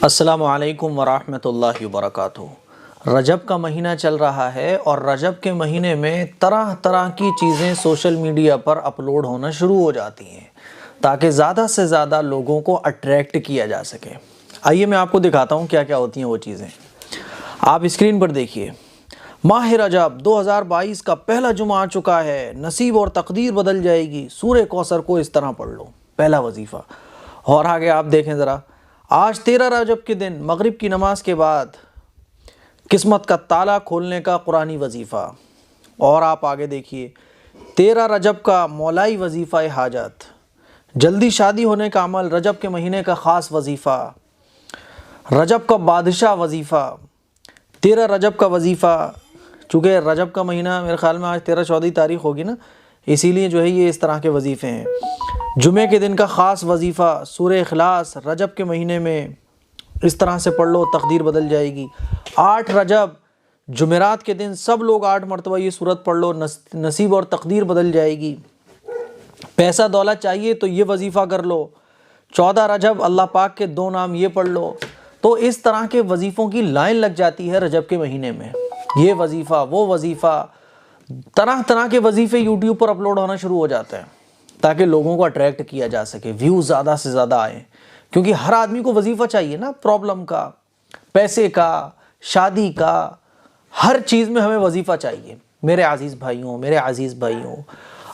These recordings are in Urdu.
السلام علیکم ورحمۃ اللہ وبرکاتہ۔ رجب کا مہینہ چل رہا ہے اور رجب کے مہینے میں طرح طرح کی چیزیں سوشل میڈیا پر اپلوڈ ہونا شروع ہو جاتی ہیں تاکہ زیادہ سے زیادہ لوگوں کو اٹریکٹ کیا جا سکے۔ آئیے میں آپ کو دکھاتا ہوں کیا کیا ہوتی ہیں وہ چیزیں۔ آپ اسکرین پر دیکھیے، ماہ رجب 2022 کا پہلا جمعہ آ چکا ہے، نصیب اور تقدیر بدل جائے گی، سورہ کوثر کو اس طرح پڑھ لو، پہلا وظیفہ۔ اور آگے آپ دیکھیں ذرا، آج 13 رجب کے دن مغرب کی نماز کے بعد قسمت کا تالا کھولنے کا قرآنی وظیفہ۔ اور آپ آگے دیکھیے، 13 رجب کا مولائی وظیفہ حاجت، جلدی شادی ہونے کا عمل، رجب کے مہینے کا خاص وظیفہ، رجب کا بادشاہ وظیفہ، 13 رجب کا وظیفہ۔ چونکہ رجب کا مہینہ میرے خیال میں آج 13-14 تاریخ ہوگی نا، اسی لیے جو ہے یہ اس طرح کے وظیفے ہیں۔ جمعے کے دن کا خاص وظیفہ، سورہ اخلاص، رجب کے مہینے میں اس طرح سے پڑھ لو، تقدیر بدل جائے گی۔ 8 رجب جمعرات کے دن سب لوگ 8 مرتبہ یہ سورت پڑھ لو، نصیب اور تقدیر بدل جائے گی۔ پیسہ دولت چاہیے تو یہ وظیفہ کر لو۔ 14 رجب اللہ پاک کے 2 نام یہ پڑھ لو۔ تو اس طرح کے وظیفوں کی لائن لگ جاتی ہے رجب کے مہینے میں، یہ وظیفہ وہ وظیفہ، طرح طرح کے وظیفے یوٹیوب پر اپلوڈ ہونا شروع ہو جاتے ہیں تاکہ لوگوں کو اٹریکٹ کیا جا سکے، ویوز زیادہ سے زیادہ آئیں، کیونکہ ہر آدمی کو وظیفہ چاہیے نا، پرابلم کا، پیسے کا، شادی کا، ہر چیز میں ہمیں وظیفہ چاہیے۔ میرے عزیز بھائیوں،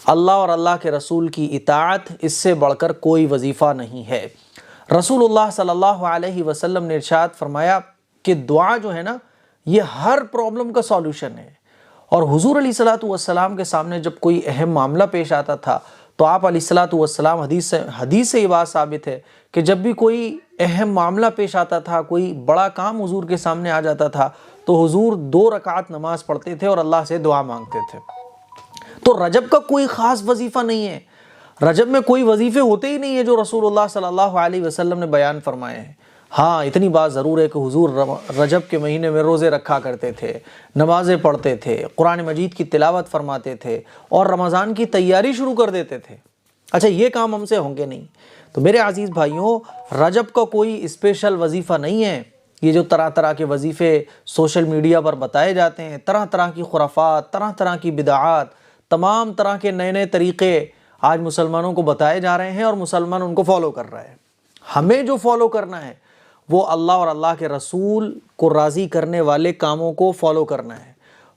اللہ اور اللہ کے رسول کی اطاعت، اس سے بڑھ کر کوئی وظیفہ نہیں ہے۔ رسول اللہ صلی اللہ علیہ وسلم نے ارشاد فرمایا کہ دعا جو ہے نا، یہ ہر پرابلم کا سولوشن ہے۔ اور حضور علیہ الصلوۃ والسلام کے سامنے جب کوئی اہم معاملہ پیش آتا تھا تو آپ علیہ الصلوۃ والسلام، حدیث سے یہ بات ثابت ہے کہ جب بھی کوئی اہم معاملہ پیش آتا تھا، کوئی بڑا کام حضور کے سامنے آ جاتا تھا تو حضور 2 رکعت نماز پڑھتے تھے اور اللہ سے دعا مانگتے تھے۔ تو رجب کا کوئی خاص وظیفہ نہیں ہے، رجب میں کوئی وظیفے ہوتے ہی نہیں ہیں جو رسول اللہ صلی اللہ علیہ وسلم نے بیان فرمائے ہیں۔ ہاں، اتنی بات ضرور ہے کہ حضور رجب کے مہینے میں روزے رکھا کرتے تھے، نمازیں پڑھتے تھے، قرآن مجید کی تلاوت فرماتے تھے اور رمضان کی تیاری شروع کر دیتے تھے۔ اچھا، یہ کام ہم سے ہوں گے نہیں؟ تو میرے عزیز بھائیوں، رجب کا کوئی اسپیشل وظیفہ نہیں ہے۔ یہ جو طرح طرح کے وظیفے سوشل میڈیا پر بتائے جاتے ہیں، طرح طرح کی خرافات، طرح طرح کی بدعات، تمام طرح کے نئے نئے طریقے آج مسلمانوں کو بتائے جا رہے ہیں اور مسلمان ان کو فالو کر رہے ہیں۔ ہمیں جو فالو کرنا ہے وہ اللہ اور اللہ کے رسول کو راضی کرنے والے کاموں کو فالو کرنا ہے،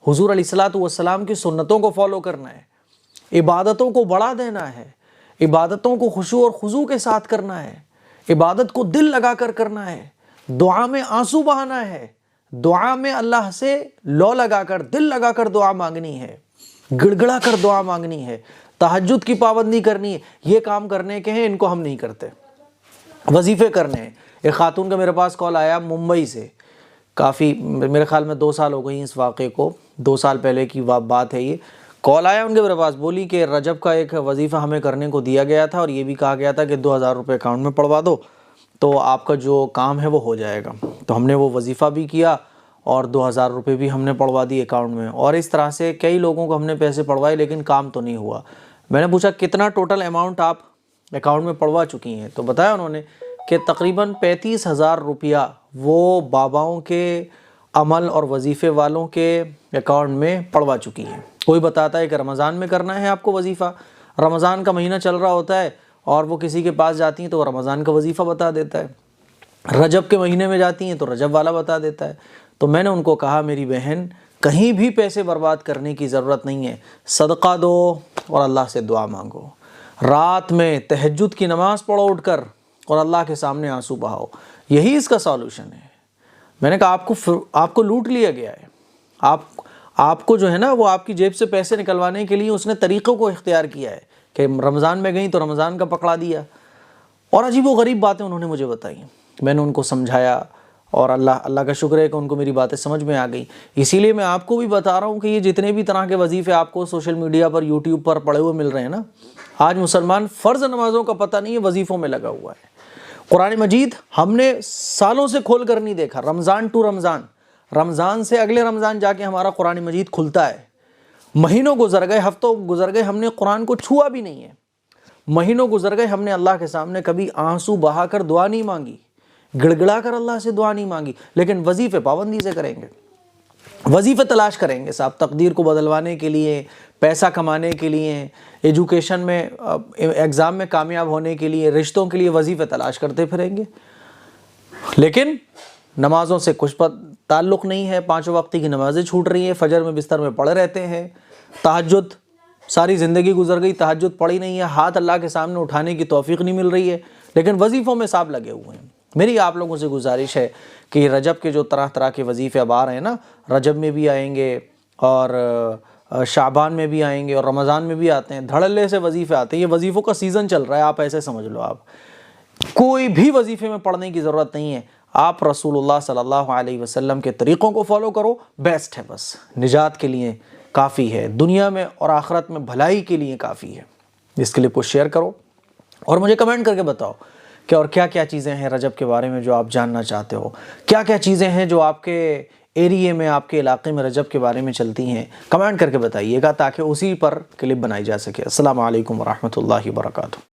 حضور علیہ الصلوۃ والسلام کی سنتوں کو فالو کرنا ہے، عبادتوں کو بڑھا دینا ہے، عبادتوں کو خشوع اور خضوع کے ساتھ کرنا ہے، عبادت کو دل لگا کر کرنا ہے، دعا میں آنسو بہانا ہے، دعا میں اللہ سے لو لگا کر، دل لگا کر دعا مانگنی ہے، گڑ گڑا کر دعا مانگنی ہے، تہجد کی پابندی کرنی ہے۔ یہ کام کرنے کے ہیں، ان کو ہم نہیں کرتے۔ وظیفے کرنے ہیں۔ ایک خاتون کا میرے پاس کال آیا ممبئی سے، کافی میرے خیال میں 2 سال ہو گئی اس واقعے کو، 2 سال پہلے کی بات ہے یہ۔ کال آیا ان کے میرے پاس، بولی کہ رجب کا ایک وظیفہ ہمیں کرنے کو دیا گیا تھا اور یہ بھی کہا گیا تھا کہ 2000 روپے اکاؤنٹ میں پڑوا دو تو آپ کا جو کام ہے وہ ہو جائے گا۔ تو ہم نے وہ وظیفہ بھی کیا اور 2000 روپے بھی ہم نے پڑوا دیے اکاؤنٹ میں، اور اس طرح سے کئی لوگوں کو ہم نے پیسے پڑوائے لیکن کام تو نہیں ہوا۔ میں نے پوچھا کتنا ٹوٹل اماؤنٹ آپ اکاؤنٹ میں پڑوا چکی ہیں؟ تو بتایا انہوں نے کہ تقریباً 35,000 روپیہ وہ باباؤں کے عمل اور وظیفے والوں کے اکاؤنٹ میں پڑوا چکی ہیں۔ کوئی بتاتا ہے کہ رمضان میں کرنا ہے آپ کو وظیفہ، رمضان کا مہینہ چل رہا ہوتا ہے اور وہ کسی کے پاس جاتی ہیں تو وہ رمضان کا وظیفہ بتا دیتا ہے، رجب کے مہینے میں جاتی ہیں تو رجب والا بتا دیتا ہے۔ تو میں نے ان کو کہا میری بہن، کہیں بھی پیسے برباد کرنے کی ضرورت نہیں ہے، صدقہ دو اور اللہ سے دعا مانگو، رات میں تہجد کی نماز پڑھو اٹھ کر اور اللہ کے سامنے آنسو بہاؤ، یہی اس کا سولوشن ہے۔ میں نے کہا آپ کو لوٹ لیا گیا ہے، آپ کو جو ہے نا وہ آپ کی جیب سے پیسے نکلوانے کے لیے اس نے طریقوں کو اختیار کیا ہے کہ رمضان میں گئیں تو رمضان کا پکڑا دیا، اور عجیب و غریب باتیں انہوں نے مجھے بتائیں۔ میں نے ان کو سمجھایا اور اللہ کا شکر ہے کہ ان کو میری باتیں سمجھ میں آ گئی۔ اسی لیے میں آپ کو بھی بتا رہا ہوں کہ یہ جتنے بھی طرح کے وظیفے آپ کو سوشل میڈیا پر، یوٹیوب پر پڑے ہوئے مل رہے ہیں نا، آج مسلمان فرض نمازوں کا پتہ نہیں ہے، وظیفوں میں لگا ہوا ہے۔ قرآن مجید ہم نے سالوں سے کھول کر نہیں دیکھا، رمضان ٹو رمضان، رمضان سے اگلے رمضان جا کے ہمارا قرآن مجید کھلتا ہے۔ مہینوں گزر گئے، ہفتوں گزر گئے، ہم نے قرآن کو چھوا بھی نہیں ہے۔ مہینوں گزر گئے، ہم نے اللہ کے سامنے کبھی آنسو بہا کر دعا نہیں مانگی، گڑ گڑا کر اللہ سے دعا نہیں مانگی، لیکن وظیفے پابندی سے کریں گے، وظیفے تلاش کریں گے صاحب، تقدیر کو بدلوانے کے لیے، پیسہ کمانے کے لیے، ایجوکیشن میں ایگزام میں کامیاب ہونے کے لیے، رشتوں کے لیے وظیفے تلاش کرتے پھریں گے، لیکن نمازوں سے کچھ تعلق نہیں ہے، 5 وقت کی نمازیں چھوٹ رہی ہیں، فجر میں بستر میں پڑے رہتے ہیں، تہجد ساری زندگی گزر گئی، تہجد پڑھی نہیں ہے، ہاتھ اللہ کے سامنے اٹھانے کی توفیق نہیں مل رہی ہے، لیکن وظیفوں میں صاحب لگے ہوئے ہیں۔ میری آپ لوگوں سے گزارش ہے کہ رجب کے جو طرح طرح کے وظیفے اب آ رہے ہیں نا، رجب میں بھی آئیں گے اور شعبان میں بھی آئیں گے اور رمضان میں بھی آتے ہیں، دھڑلے سے وظیفے آتے ہیں، یہ وظیفوں کا سیزن چل رہا ہے، آپ ایسے سمجھ لو، آپ کوئی بھی وظیفے میں پڑھنے کی ضرورت نہیں ہے، آپ رسول اللہ صلی اللہ علیہ وسلم کے طریقوں کو فالو کرو، بیسٹ ہے، بس نجات کے لیے کافی ہے، دنیا میں اور آخرت میں بھلائی کے لیے کافی ہے۔ اس کلپ کو شیئر کرو اور مجھے کمنٹ کر کے بتاؤ کہ اور کیا کیا چیزیں ہیں رجب کے بارے میں جو آپ جاننا چاہتے ہو، کیا کیا چیزیں ہیں جو آپ کے ایریے میں، آپ کے علاقے میں رجب کے بارے میں چلتی ہیں، کمنٹ کر کے بتائیے گا تاکہ اسی پر کلپ بنائی جا سکے۔ السلام علیکم ورحمۃ اللہ وبرکاتہ۔